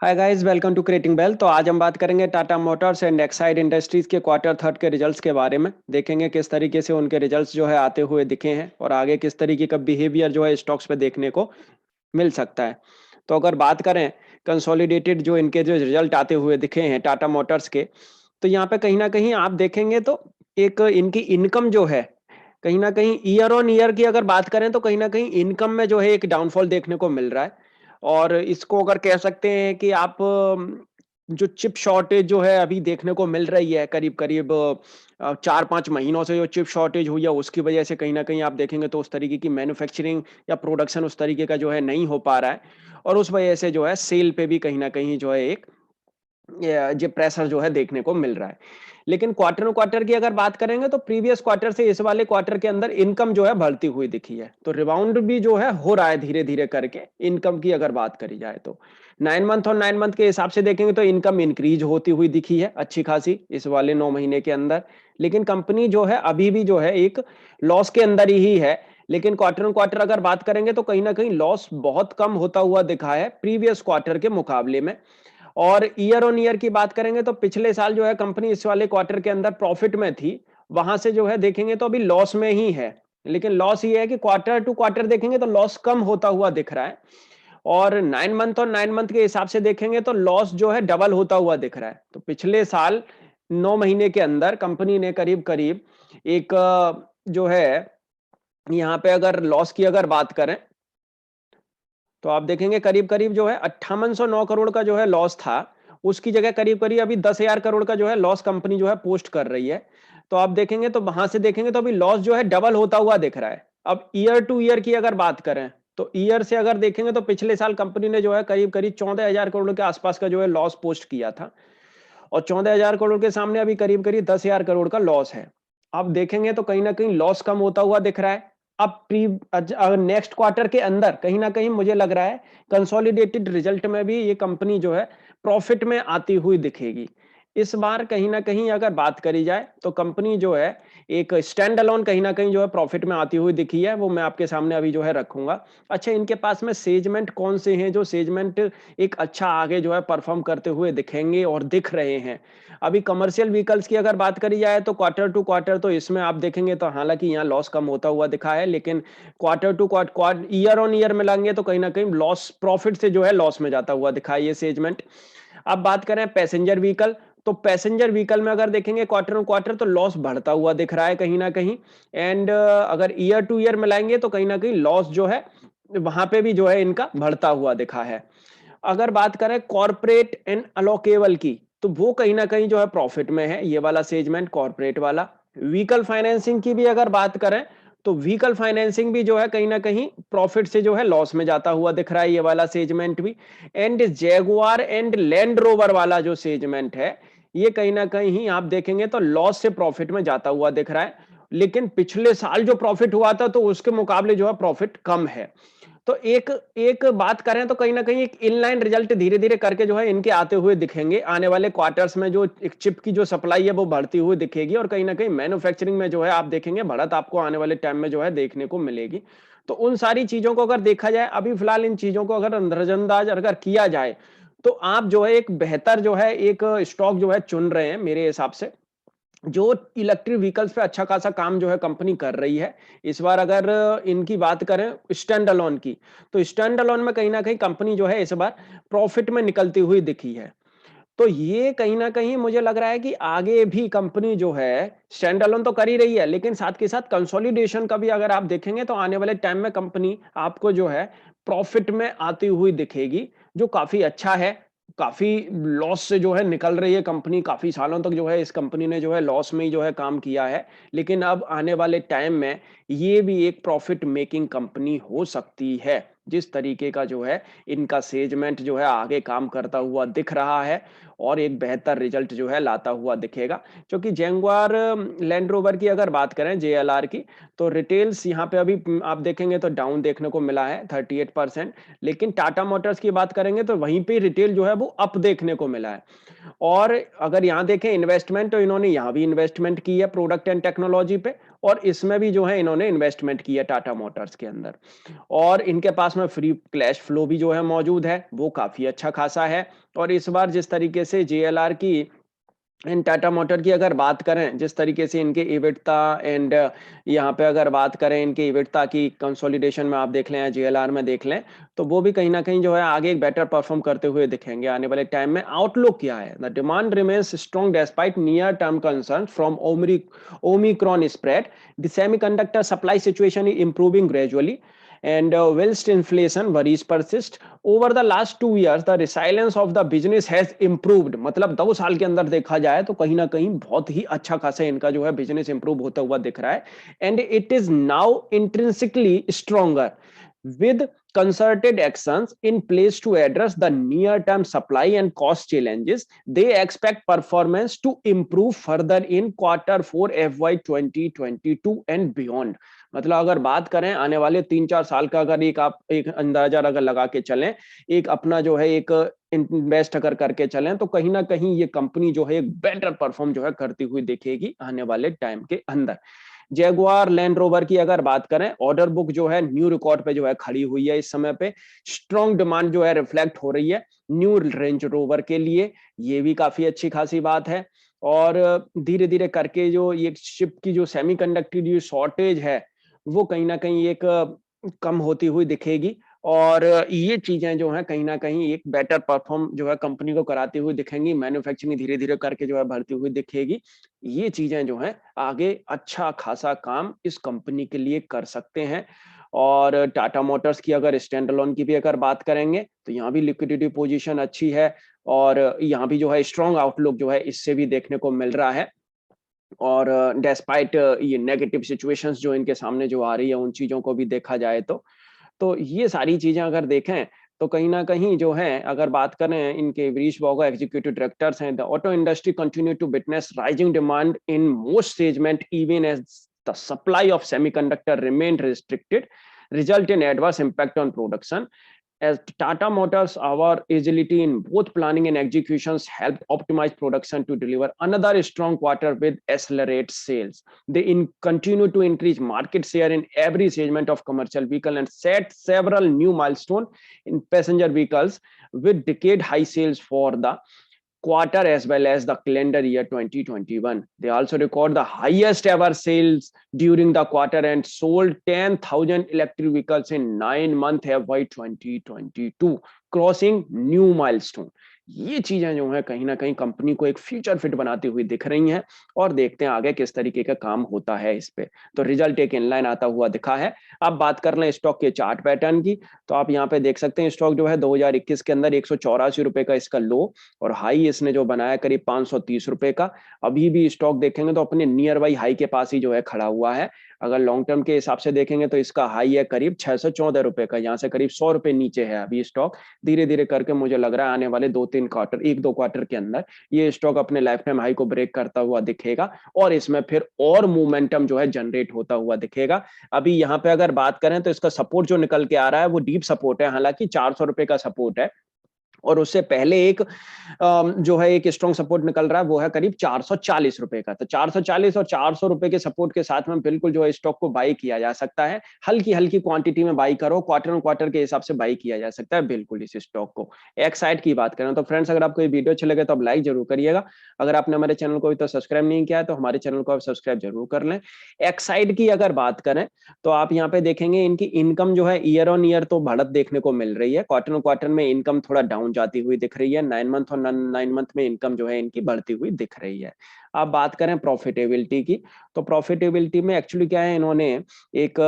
Hi guys, welcome to creating bell. तो आज हम बात करेंगे Tata Motors and Exide Industries के क्वार्टर थर्ड के रिजल्ट्स के बारे में। देखेंगे किस तरीके से उनके रिजल्ट्स जो है आते हुए दिखे हैं और आगे किस तरीके का बिहेवियर जो है स्टॉक्स पे देखने को मिल सकता है। तो अगर बात करें कंसोलिडेटेड जो इनके जो रिजल्ट आते हुए दिखे हैं टाटा मोटर्स के, तो यहाँ पे कहीं ना कहीं आप देखेंगे तो एक इनकी इनकम जो है कहीं ना कहीं ईयर ऑन ईयर की अगर बात करें तो कहीं ना कहीं इनकम में जो है एक डाउनफॉल देखने को मिल रहा है। और इसको अगर कह सकते हैं कि आप जो चिप शॉर्टेज जो है अभी देखने को मिल रही है करीब करीब 4-5 महीनों से जो चिप शॉर्टेज हुई है उसकी वजह से कहीं न कहीं आप देखेंगे तो उस तरीके की मैन्युफैक्चरिंग या प्रोडक्शन उस तरीके का जो है नहीं हो पा रहा है। और उस वजह से जो है सेल पे भी कहीं न कहीं जो है एक ये प्रेशर जो है देखने को मिल रहा है। लेकिन क्वार्टर ऑन क्वार्टर की अगर बात करेंगे तो प्रीवियस क्वार्टर से इस वाले क्वार्टर के अंदर इनकम जो है बढ़ती हुई दिखी है। तो रिबाउंड भी जो है हो रहा है धीरे-धीरे करके इनकम की अगर बात करी जाए तो। 9 मंथ और 9 मंथ के हिसाब से देखेंगे तो इनकम इंक्रीज होती हुई दिखी है अच्छी खासी इस वाले 9 महीने के अंदर। लेकिन कंपनी जो है अभी भी जो है एक लॉस के अंदर ही है। लेकिन क्वार्टर ऑन क्वार्टर अगर बात करेंगे तो कहीं न कहीं लॉस बहुत कम होता हुआ दिखा है प्रीवियस क्वार्टर के मुकाबले में। और ईयर ऑन ईयर की बात करेंगे तो पिछले साल जो है कंपनी इस वाले क्वार्टर के अंदर प्रॉफिट में थी। वहां से जो है देखेंगे तो अभी लॉस में ही है। लेकिन लॉस ये है कि क्वार्टर टू क्वार्टर देखेंगे तो लॉस कम होता हुआ दिख रहा है। और 9 मंथ और 9 मंथ के हिसाब से देखेंगे तो लॉस जो है डबल होता हुआ दिख रहा है। तो पिछले साल 9 महीने के अंदर कंपनी ने करीब करीब एक जो है यहाँ पे अगर लॉस की अगर बात करें तो आप देखेंगे करीब-करीब जो है 5809 करोड़ का जो है लॉस था, उसकी जगह करीब-करीब अभी 10,000 करोड़ का जो है लॉस कंपनी जो है पोस्ट कर रही है। तो आप देखेंगे तो वहां से देखेंगे तो अभी लॉस जो है डबल होता हुआ दिख रहा है। अब ईयर टू ईयर की अगर बात करें तो ईयर से अगर देखेंगे तो पिछले साल कंपनी ने जो है करीब-करीब 14,000 करोड़ के आसपास का जो है लॉस पोस्ट किया था। और 14,000 करोड़ के सामने अभी करीब-करीब 10,000 करोड़ का लॉस है। आप देखेंगे तो कहीं न कहीं लॉस कम होता हुआ दिख रहा है। अब नेक्स्ट क्वार्टर के अंदर कहीं न कहीं मुझे लग रहा है कंसोलिडेटेड रिजल्ट में भी ये कंपनी जो है प्रॉफिट में आती हुई दिखेगी। इस बार कहीं न कहीं अगर बात करी जाए तो कंपनी जो है एक स्टैंड अलोन कहीं न कहीं जो है प्रॉफिट में आती हुई दिखी है, वो मैं आपके सामने अभी जो है रखूँगा। अच्छा, इनके पास में सेगमेंट कौन से हैं जो सेगमेंट एक अच्छा आगे जो है परफॉर्म करते हुए दिखेंगे और दिख रहे हैं। अभी कमर्शियल व्हीकल्स की अगर बात करी जाए तो क्वार्टर टू क्वार्टर तो इसमें आप देखेंगे तो हालांकि यहाँ लॉस कम होता हुआ दिखा है, लेकिन quarter to quarter year on year मिलाएंगे तो कहीं ना कहीं लॉस प्रॉफिट से जो है लॉस में जाता हुआ दिखा है ये सेगमेंट। अब बात करें पैसेंजर व्हीकल, तो पैसेंजर व्हीकल में अगर देखेंगे क्वार्टर ऑन क्वार्टर तो लॉस बढ़ता हुआ दिख रहा है कहीं ना कहीं। एंड अगर ईयर टू ईयर मिलाएंगे तो कहीं ना कहीं लॉस जो है वहां पे भी जो है इनका बढ़ता हुआ दिखा है। अगर बात करें कॉर्पोरेट एंड अलोकेबल की, तो वो कहीं ना कहीं जो है प्रॉफिट में है ये वाला सेगमेंट कॉर्पोरेट वाला। व्हीकल फाइनेंसिंग की भी अगर बात करें तो व्हीकल फाइनेंसिंग भी जो है कहीं ना कहीं प्रॉफिट से जो है लॉस में जाता हुआ दिख रहा है ये वाला सेगमेंट भी। And Jaguar and land rover वाला जो सेगमेंट है ये कहीं ना कहीं आप देखेंगे तो लॉस से प्रॉफिट में जाता हुआ दिख रहा है। लेकिन पिछले साल जो प्रॉफिट हुआ था तो उसके मुकाबले जो है प्रॉफिट कम है। तो एक एक बात करें तो कहीं ना कहीं एक इनलाइन रिजल्ट धीरे धीरे करके जो है इनके आते हुए दिखेंगे आने वाले क्वार्टर्स में। जो एक चिप की जो सप्लाई है वो बढ़ती हुई दिखेगी और कहीं ना कहीं मैन्युफैक्चरिंग में जो है आप देखेंगे बढ़त आपको आने वाले टाइम में जो है देखने को मिलेगी। तो उन सारी चीजों को अगर देखा जाए अभी फिलहाल इन चीजों को अगर नजरअंदाज अगर किया जाए तो आप जो है एक बेहतर जो है एक स्टॉक जो है चुन रहे हैं मेरे हिसाब से, जो इलेक्ट्रिक व्हीकल्स पे अच्छा खासा काम जो है कंपनी कर रही है। इस बार अगर इनकी बात करें स्टैंड अलोन की, तो स्टैंड अलोन में कहीं ना कहीं कंपनी जो है इस बार प्रॉफिट में निकलती हुई दिखी है। तो ये कहीं न कहीं मुझे लग रहा है कि आगे भी कंपनी जो है स्टैंड अलोन तो कर ही रही है, लेकिन साथ के साथ कंसोलिडेशन का भी अगर आप देखेंगे तो आने वाले टाइम में कंपनी आपको जो है प्रॉफिट में आती हुई दिखेगी, जो काफ़ी अच्छा है। काफ़ी लॉस से जो है निकल रही है कंपनी, काफ़ी सालों तक जो है इस कंपनी ने जो है लॉस में ही जो है काम किया है। लेकिन अब आने वाले टाइम में ये भी एक प्रॉफिट मेकिंग कंपनी हो सकती है, जिस तरीके का जो है इनका सेजमेंट जो है आगे काम करता हुआ दिख रहा है और एक बेहतर रिजल्ट जो है लाता हुआ दिखेगा। क्योंकि जैगुआर लैंड रोवर की अगर बात करें जेएलआर की, तो रिटेल्स यहाँ पे अभी आप देखेंगे तो डाउन देखने को मिला है 38%। लेकिन टाटा मोटर्स की बात करेंगे तो वहीं पे रिटेल जो है वो अप देखने को मिला है। और अगर यहाँ देखें इन्वेस्टमेंट, तो इन्होंने यहाँ भी इन्वेस्टमेंट की है प्रोडक्ट एंड टेक्नोलॉजी पे, और इसमें भी जो है इन्होंने इन्वेस्टमेंट की है टाटा मोटर्स के अंदर। और इनके पास में फ्री कैश फ्लो भी जो है मौजूद है, वो काफी अच्छा खासा है। और इस बार जिस तरीके से JLR की इन टाटा मोटर की अगर बात करें, जिस तरीके से इनके EBITDA एंड यहाँ पे अगर बात करें इनके EBITDA की कंसोलिडेशन में आप देख लें या JLR में देख लें, तो वो भी कहीं न कहीं जो है आगे एक बेटर परफॉर्म करते हुए दिखेंगे आने वाले टाइम में। आउटलुक क्या है? The demand remains strong despite near term concern from Omicron spread. The semiconductor supply situation is improving gradually and whilst inflation worries persist over the last 2 years the resilience of the business has improved। मतलब 2 साल के अंदर देखा जाए तो कहीं ना कहीं बहुत ही अच्छा खासा इनका जो है बिजनेस इंप्रूव होता हुआ दिख रहा है and it is now intrinsically stronger with concerted actions in place to address the near term supply and cost challenges they expect performance to improve further in Q4 FY 2022 and beyond। मतलब अगर बात करें आने वाले 3-4 साल का अगर एक आप एक अंदाजा अगर लगा के चलें, एक अपना जो है एक इन्वेस्ट अगर करके चलें तो कहीं ना कहीं ये कंपनी जो है एक बेटर परफॉर्म जो है करती हुई दिखेगी आने वाले टाइम के अंदर। जैगुआर लैंड रोवर की अगर बात करें, ऑर्डर बुक जो है न्यू रिकॉर्ड पे जो है खड़ी हुई है इस समय पे। स्ट्रॉन्ग डिमांड जो है रिफ्लेक्ट हो रही है न्यू रेंज रोवर के लिए, ये भी काफी अच्छी खासी बात है। और धीरे धीरे करके जो ये शिप की जो सेमीकंडक्टर की शॉर्टेज है वो कहीं ना कहीं एक कम होती हुई दिखेगी और ये चीजें जो है कहीं ना कहीं एक बेटर परफॉर्म जो है कंपनी को कराती हुई दिखेंगी। मैन्युफैक्चरिंग धीरे धीरे करके जो है बढ़ती हुई दिखेगी। ये चीजें जो है आगे अच्छा खासा काम इस कंपनी के लिए कर सकते हैं। और टाटा मोटर्स की अगर स्टैंड अलोन की भी अगर बात करेंगे तो यहाँ भी लिक्विडिटी पोजीशन अच्छी है और यहाँ भी जो है स्ट्रॉन्ग आउटलुक जो है इससे भी देखने को मिल रहा है। और डेस्पाइट ये नेगेटिव सिचुएशंस जो इनके सामने जो आ रही है उन चीजों को भी देखा जाए तो ये सारी चीजें अगर देखें तो कहीं ना कहीं जो है अगर बात करें इनके वरीश बॉगा एग्जीक्यूटिव डायरेक्टर्स हैं, the auto industry continue to witness rising demand in most segment even as the supply of semiconductor remain restricted result in adverse impact on production। As Tata Motors, our agility in both planning and executions helped optimize production to deliver another strong quarter with accelerate sales। They continue to increase market share in every segment of commercial vehicle and set several new milestones in passenger vehicles with decade high sales for the quarter as well as the calendar year 2021। They also record the highest ever sales during the quarter and sold 10,000 electric vehicles in 9 month FY 2022, crossing new milestone। ये चीजें जो है कहीं ना कहीं company को एक future fit बनाती हुई दिख रही हैं और देखते हैं आगे किस तरीके का काम होता है इस पे। तो रिजल्ट एक इनलाइन आता हुआ दिखा है। अब बात कर लें स्टॉक के चार्ट पैटर्न की तो आप यहाँ पे देख सकते हैं स्टॉक जो है 2021 के अंदर 184 रुपए का इसका लो और हाई इसने जो बनाया करीब 530 रुपए का। अभी भी स्टॉक देखेंगे तो अपने नियर बाई हाई के पास ही जो है खड़ा हुआ है। अगर लॉन्ग टर्म के हिसाब से देखेंगे तो इसका हाई है करीब 614 रुपए का, यहाँ से करीब 100 रुपए नीचे है अभी स्टॉक। धीरे धीरे करके मुझे लग रहा है आने वाले 2-3 क्वार्टर, 1-2 क्वार्टर के अंदर ये स्टॉक अपने लाइफ टाइम हाई को ब्रेक करता हुआ दिखेगा और इसमें फिर और मोमेंटम जो है जनरेट होता हुआ दिखेगा। अभी यहाँ पे अगर बात करें तो इसका सपोर्ट जो निकल के आ रहा है वो डीप सपोर्ट है, हालांकि 400 रुपए का सपोर्ट है और उससे पहले एक जो है एक स्ट्रॉन्ग सपोर्ट निकल रहा है वो है करीब 440 रुपए का। तो 440 और 400 रुपए के सपोर्ट के साथ में बिल्कुल जो है स्टॉक को बाई किया जा सकता है। हल्की हल्की क्वांटिटी में बाई करो, क्वार्टर क्वार्टर के हिसाब से बाई किया जा सकता है बिल्कुल इस स्टॉक को। एक साइड की बात करें तो फ्रेंड्स अगर आपको ये वीडियो अच्छे लगे तो आप लाइक जरूर करिएगा। अगर आपने हमारे चैनल को अभी तो सब्सक्राइब नहीं किया है तो हमारे चैनल को आप सब्सक्राइब जरूर कर लें। एक्साइड की अगर बात करें तो आप यहाँ पे देखेंगे इनकी इनकम जो है ईयर ऑन ईयर तो बढ़त देखने को मिल रही है, क्वार्टर क्वार्टर में इनकम थोड़ा डाउन जाती हुई दिख रही है। 9 मंथ और 9 मंथ में इनकम जो है इनकी बढ़ती हुई दिख रही है। अब बात करें प्रॉफिटेबिलिटी की तो प्रॉफिटेबिलिटी में एक्चुअली क्या है, इन्होंने एक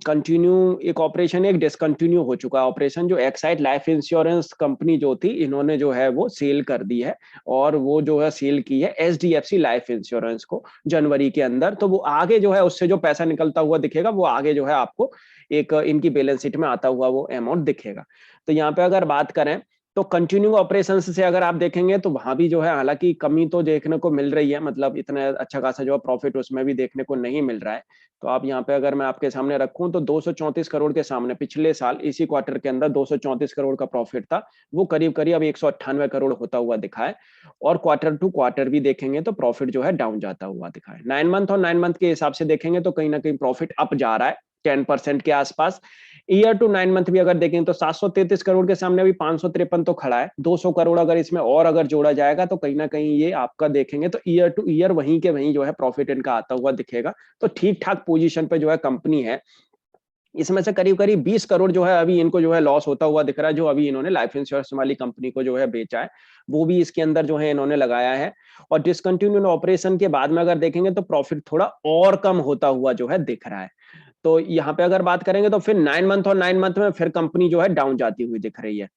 कंटिन्यू एक ऑपरेशन एक डिसकंटिन्यू हो चुका है ऑपरेशन। जो एक्साइड लाइफ इंश्योरेंस कंपनी जो थी इन्होंने जो है वो सेल कर दी है और वो जो है सेल की है HDFC लाइफ इंश्योरेंस को जनवरी के अंदर। तो वो आगे जो है उससे जो पैसा निकलता हुआ दिखेगा वो आगे जो है आपको एक इनकी बैलेंस शीट में आता हुआ वो अमाउंट दिखेगा। तो यहाँ पे अगर बात करें तो कंटिन्यू ऑपरेशन से अगर आप देखेंगे तो वहां भी जो है हालांकि कमी तो देखने को मिल रही है, मतलब इतना अच्छा खासा जो है प्रॉफिट उसमें भी देखने को नहीं मिल रहा है। तो आप यहाँ पे अगर मैं आपके सामने रखूं तो 234 करोड़ के सामने पिछले साल इसी क्वार्टर के अंदर 234 करोड़ का प्रॉफिट था, वो करीब करीब अब 198 करोड़ होता हुआ दिखा है। और क्वार्टर टू क्वार्टर भी देखेंगे तो प्रॉफिट जो है डाउन जाता हुआ दिखा है। 9 मंथ और 9 मंथ के हिसाब से देखेंगे तो कहीं ना कहीं प्रॉफिट अप जा रहा है 10% के आसपास। ईयर टू 9 मंथ भी अगर देखें तो 733 करोड़ के सामने अभी 553 तो खड़ा है। 200 करोड़ अगर इसमें और अगर जोड़ा जाएगा तो कहीं न कहीं ये आपका देखेंगे तो ईयर टू ईयर वहीं के वहीं जो है प्रॉफिट इनका आता हुआ दिखेगा। तो ठीक-ठाक पोज़ीशन पे जो है कंपनी है। इसमें से करीब-करीब 20 करोड़ जो है अभी इनको जो है लॉस होता हुआ दिख रहा है, जो अभी इन्होंने लाइफ इंश्योरेंस वाली कंपनी को जो है बेचा है, वो भी इसके अंदर जो है इन्होंने लगाया है। और डिसकंटिन्यूड ऑपरेशन के बाद में अगर देखेंगे तो प्रॉफिट थोड़ा और कम होता हुआ जो है दिख रहा है। तो यहाँ पे अगर बात करेंगे तो फिर 9 मंथ और 9 मंथ में फिर कंपनी जो है डाउन जाती हुई दिख रही है।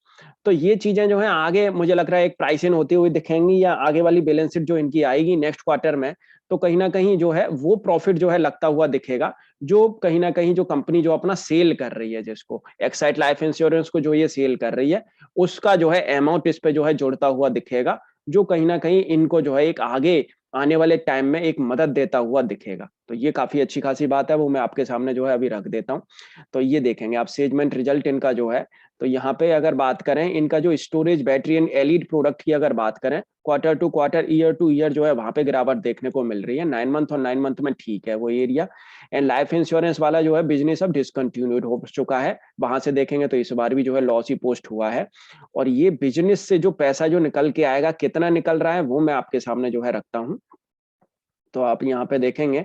तो ये चीज़ें जो हैं आगे मुझे लग रहा है एक प्राइस इन होती हुई दिखेंगी या आगे वाली बैलेंस शीट जो इनकी आएगी नेक्स्ट क्वार्टर में, तो कहीं न कहीं जो है वो प्रॉफिट जो है लगता हुआ दिखेगा, जो कहीं न कहीं जो कंपनी जो अपना सेल कर रही है जिसको, एक्साइड लाइफ इंश्योरेंस को जो ये सेल कर रही है, उसका जो है अमाउंट इस पे जो है जुड़ता हुआ दिखेगा, जो कहीं न कहीं इनको जो है एक आगे आने वाले टाइम में एक मदद देता हुआ दिखेगा। तो ये काफ़ी अच्छी खासी बात है, वो मैं आपके सामने जो है अभी रख देता हूँ। तो ये देखेंगे आप सेगमेंट रिजल्ट इनका जो है, तो यहाँ पे अगर बात करें इनका जो storage battery and LED product की अगर बात करें, quarter to quarter, year to year जो है वहाँ पे गिरावट देखने को मिल रही है। 9 मंथ और 9 मंथ में ठीक है वो एरिया। एंड लाइफ इंश्योरेंस वाला जो है बिज़नेस अब डिसकंटिन्यूड हो चुका है। वहाँ से देखेंगे तो इस बार भी जो है लॉस ही पोस्ट हुआ है। और ये बिज़नेस से जो पैसा जो निकल के आएगा, कितना निकल रहा है, वो मैं आपके सामने जो है रखता हूँ। तो आप यहाँ पे देखेंगे,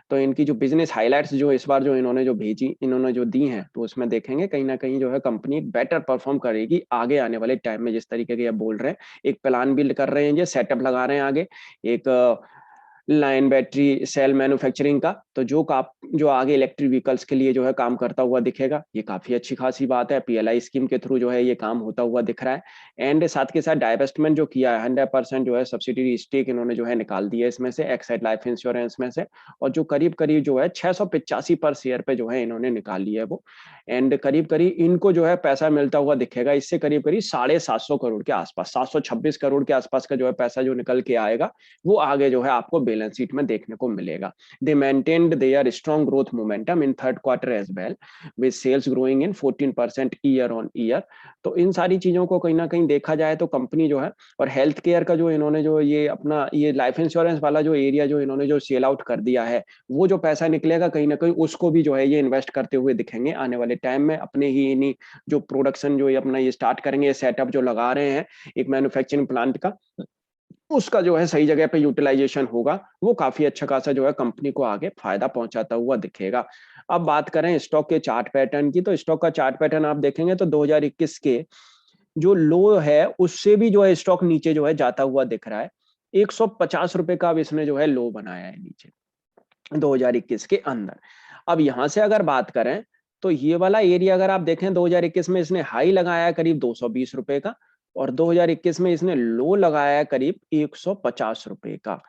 तो इनकी जो बिज़नेस हाइलाइट्स जो इस बार जो इन्होंने जो भेजी इन्होंने जो दी हैं, तो उसमें देखेंगे कहीं न कहीं जो है कंपनी बेटर परफ़ॉर्म करेगी आगे आने वाले टाइम में जिस तरीके के ये बोल रहे हैं। एक प्लान बिल्ड कर रहे हैं ये, सेटअप लगा रहे हैं आगे, एक लाइन बैटरी सेल मैन्युफैक्चरिंग का, तो जो आगे इलेक्ट्रिक व्हीकल्स के लिए जो है काम करता हुआ दिखेगा। ये काफ़ी अच्छी खासी बात है, पीएलआई स्कीम के थ्रू जो है ये काम होता हुआ दिख रहा है। एंड साथ के साथ डाइवेस्टमेंट जो किया है 100% जो है सब्सिडियरी स्टेक इन्होंने जो है निकाल दी है इसमें से, एक्साइड लाइफ इंश्योरेंस में से, और जो करीब-करीब जो है 685 पर शेयर पे जो है इन्होंने निकाल ली है वो। एंड करीब-करीब इनको जो है पैसा मिलता हुआ दिखेगा, इससे करीब-करीब 750 करोड़ के आस-पास, 726 करोड़ के आस-पास का जो है पैसा जो निकल के आएगा, वो आगे जो है आपको बैलेंस शीट में देखने को मिलेगा। They maintained their strong growth momentum in third quarter as well, with sales growing in 14% year on year। तो इन सारी चीज़ों को कहीं न कहीं देखा जाए तो कंपनी जो है, और हेल्थ केयर का जो इन्होंने जो ये अपना ये लाइफ इंश्योरेंस वाला जो एरिया जो इन्होंने जो सेल आउट कर दिया है, वो जो पैसा निकलेगा कहीं न कहीं उसको भी जो है ये इन्वेस्ट करते हुए दिखेंगे आने वाले टाइम में, अपने ही इन्हीं जो प्रोडक्शन जो ये अपना ये स्टार्ट करेंगे, ये सेटअप जो लगा रहे हैं एक मैन्युफैक्चरिंग प्लांट का, उसका जो है सही जगह पे यूटिलाइज़ेशन होगा, वो काफ़ी अच्छा खासा जो है कंपनी को आगे फ़ायदा पहुँचाता हुआ दिखेगा। अब बात करें स्टॉक के चार्ट पैटर्न की, तो स्टॉक का चार्ट पैटर्न आप देखेंगे तो 2021 के जो लो है, उससे भी जो है स्टॉक नीचे जो है जाता हुआ दिख रहा है। ₹150 का अब इसने जो है लो बनाया है नीचे, 2021 के अंदर। अब यहाँ से अगर बात करें, तो ये वाला एरिया अगर आप देखें 2021 में इसने हाई लगाया है करीब ₹220 का, और 2021 में इसने लो लगाया है करीब ₹150 का।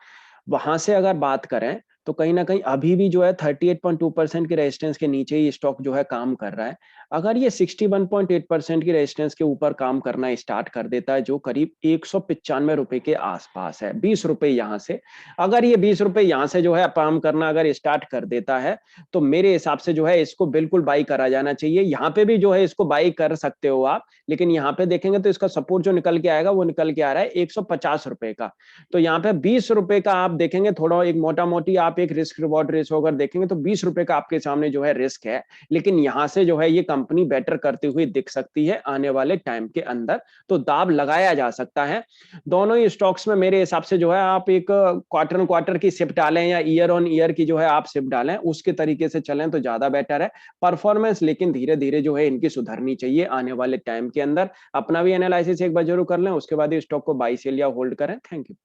वहाँ से अगर बात करें, तो कहीं न कहीं अभी भी जो है 38.2% की रेजिस्टेंस के नीचे ही स्टॉक जो है काम कर रहा है। अगर ये 61.8% की रेजिस्टेंस के ऊपर काम करना स्टार्ट कर देता है, जो करीब ₹195 के आस-पास है, ₹20 यहाँ से। अगर ये ₹20 यहाँ से जो है काम करना अगर स्टार्ट कर देता है, तो मेरे हिसाब से जो है इसको बिल्कुल बाय करा जाना चाहिए। यहाँ पे भी जो है इसको बाय कर सकते हो आप, लेकिन यहाँ पे देखेंगे तो इसका सपोर्ट जो निकल के आएगा, वो निकल के आ रहा है ₹150 का। तो यहाँ पे ₹20 का आप देखेंगे, थोड़ा एक मोटा-मोटी आप एक रिस्क रिवॉर्ड रेशियो अगर देखेंगे तो ₹20 का आपके सामने जो है रिस्क है। लेकिन यहाँ से जो है ये कंपनी बेटर करती हुई दिख सकती है आने वाले टाइम के अंदर, तो दाँव लगाया जा सकता है। दोनों ही स्टॉक्स में मेरे हिसाब से जो है आप एक क्वार्टर ऑन क्वार्टर की शिफ्ट डालें या ईयर ऑन ईयर की जो है आप शिफ्ट डालें, उसके तरीके से चलें तो ज़्यादा बेटर है। परफॉर्मेंस लेकिन धीरे-धीरे जो है इनकी सुधरनी चाहिए आने वाले टाइम के अंदर। अपना भी एनालिसिस एक बार ज़रूर कर लें, उसके बाद ही स्टॉक को बाय, सेल या होल्ड करें। Thank you.